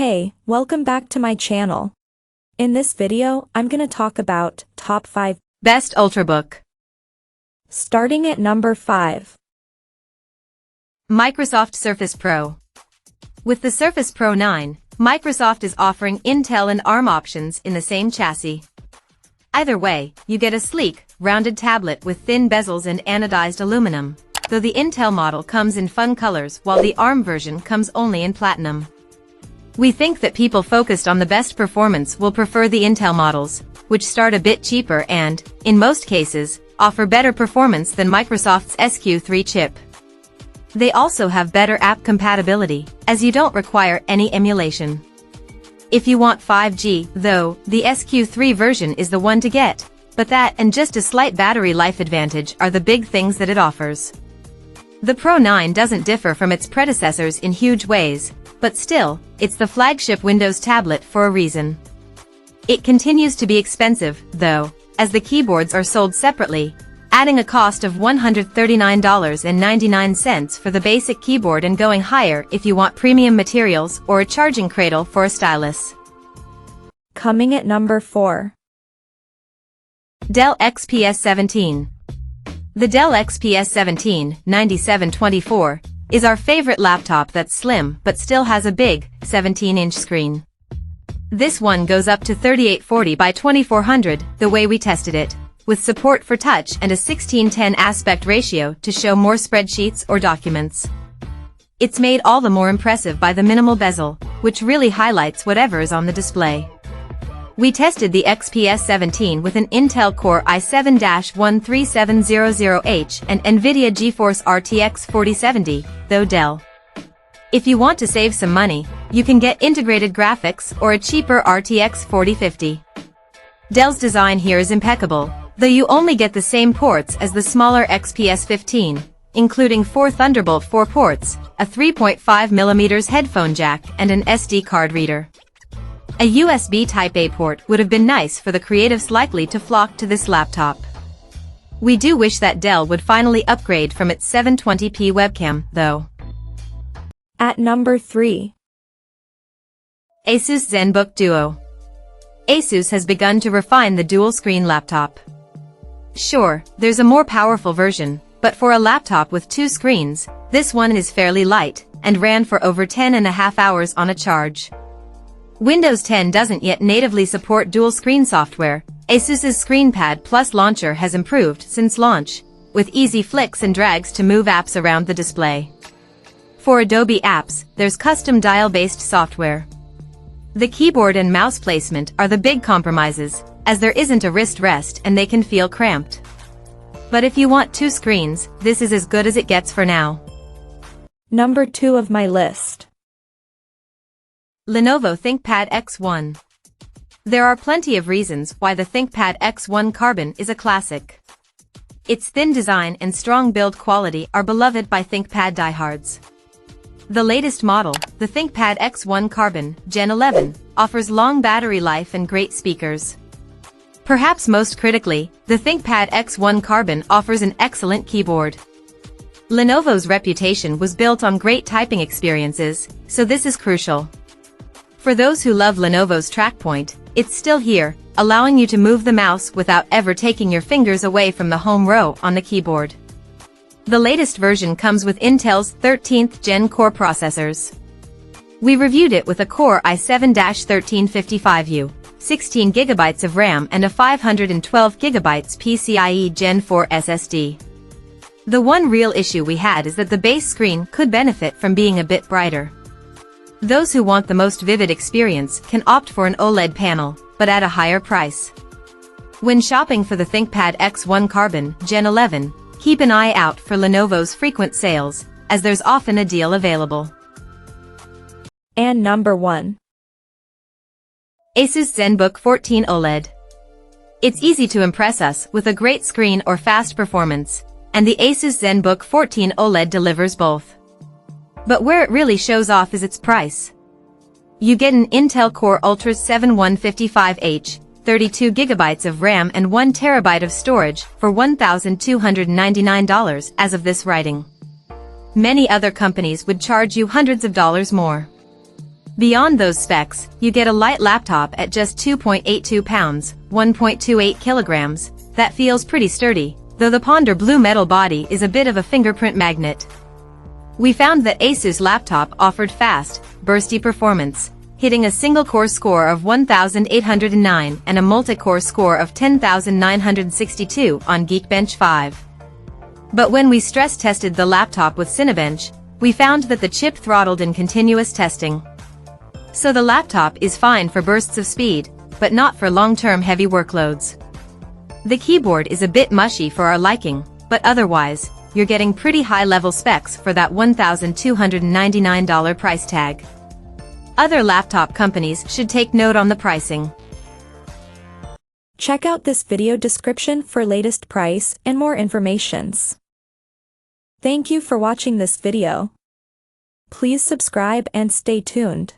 Hey, welcome back to my channel. In this video, I'm gonna talk about top 5 Best Ultrabook. Starting at number 5. Microsoft Surface Pro. With the Surface Pro 9, Microsoft is offering Intel and ARM options in the same chassis. Either way, you get a sleek, rounded tablet with thin bezels and anodized aluminum, though the Intel model comes in fun colors while the ARM version comes only in platinum. We think that people focused on the best performance will prefer the Intel models, which start a bit cheaper and, in most cases, offer better performance than Microsoft's SQ3 chip. They also have better app compatibility, as you don't require any emulation. If you want 5G, though, the SQ3 version is the one to get, but that and just a slight battery life advantage are the big things that it offers. The Pro 9 doesn't differ from its predecessors in huge ways, but still, it's the flagship Windows tablet for a reason. It continues to be expensive, though, as the keyboards are sold separately, adding a cost of $139.99 for the basic keyboard and going higher if you want premium materials or a charging cradle for a stylus. Coming at number 4. Dell XPS 17. The Dell XPS 17 9724 is our favorite laptop that's slim but still has a big, 17-inch screen. This one goes up to 3840 by 2400 the way we tested it, with support for touch and a 16:10 aspect ratio to show more spreadsheets or documents. It's made all the more impressive by the minimal bezel, which really highlights whatever is on the display. We tested the XPS 17 with an Intel Core i7-13700H and NVIDIA GeForce RTX 4070, though Dell. If you want to save some money, you can get integrated graphics or a cheaper RTX 4050. Dell's design here is impeccable, though you only get the same ports as the smaller XPS 15, including 4 Thunderbolt 4 ports, a 3.5mm headphone jack and an SD card reader. A USB Type-A port would have been nice for the creatives likely to flock to this laptop. We do wish that Dell would finally upgrade from its 720p webcam, though. At number 3. Asus Zenbook Duo. Asus has begun to refine the dual-screen laptop. Sure, there's a more powerful version, but for a laptop with 2 screens, this one is fairly light, and ran for over 10.5 hours on a charge. Windows 10 doesn't yet natively support dual-screen software. Asus's ScreenPad Plus launcher has improved since launch, with easy flicks and drags to move apps around the display. For Adobe apps, there's custom dial-based software. The keyboard and mouse placement are the big compromises, as there isn't a wrist rest and they can feel cramped. But if you want 2 screens, this is as good as it gets for now. Number 2 of my list. Lenovo ThinkPad X1. There are plenty of reasons why the ThinkPad X1 Carbon is a classic. Its thin design and strong build quality are beloved by ThinkPad diehards. The latest model, the ThinkPad X1 Carbon, Gen 11, offers long battery life and great speakers. Perhaps most critically, the ThinkPad X1 Carbon offers an excellent keyboard. Lenovo's reputation was built on great typing experiences, so this is crucial. For those who love Lenovo's TrackPoint, it's still here, allowing you to move the mouse without ever taking your fingers away from the home row on the keyboard. The latest version comes with Intel's 13th Gen Core processors. We reviewed it with a Core i7-1355U, 16GB of RAM and a 512GB PCIe Gen 4 SSD. The one real issue we had is that the base screen could benefit from being a bit brighter. Those who want the most vivid experience can opt for an OLED panel, but at a higher price. When shopping for the ThinkPad X1 Carbon, Gen 11, keep an eye out for Lenovo's frequent sales, as there's often a deal available. And number 1. Asus Zenbook 14 OLED. It's easy to impress us with a great screen or fast performance, and the Asus Zenbook 14 OLED delivers both. But where it really shows off is its price. You get an Intel Core Ultra 7155H, 32GB of RAM and 1TB of storage for $1,299 as of this writing. Many other companies would charge you hundreds of dollars more. Beyond those specs, you get a light laptop at just 2.82 pounds, 1.28 kilograms, that feels pretty sturdy, though the Ponder blue metal body is a bit of a fingerprint magnet. We found that Asus laptop offered fast, bursty performance, hitting a single-core score of 1,809 and a multi-core score of 10,962 on Geekbench 5. But when we stress-tested the laptop with Cinebench, we found that the chip throttled in continuous testing. So the laptop is fine for bursts of speed, but not for long-term heavy workloads. The keyboard is a bit mushy for our liking, but otherwise, you're getting pretty high-level specs for that $1,299 price tag. Other laptop companies should take note on the pricing. Check out this video description for latest price and more informations. Thank you for watching this video. Please subscribe and stay tuned.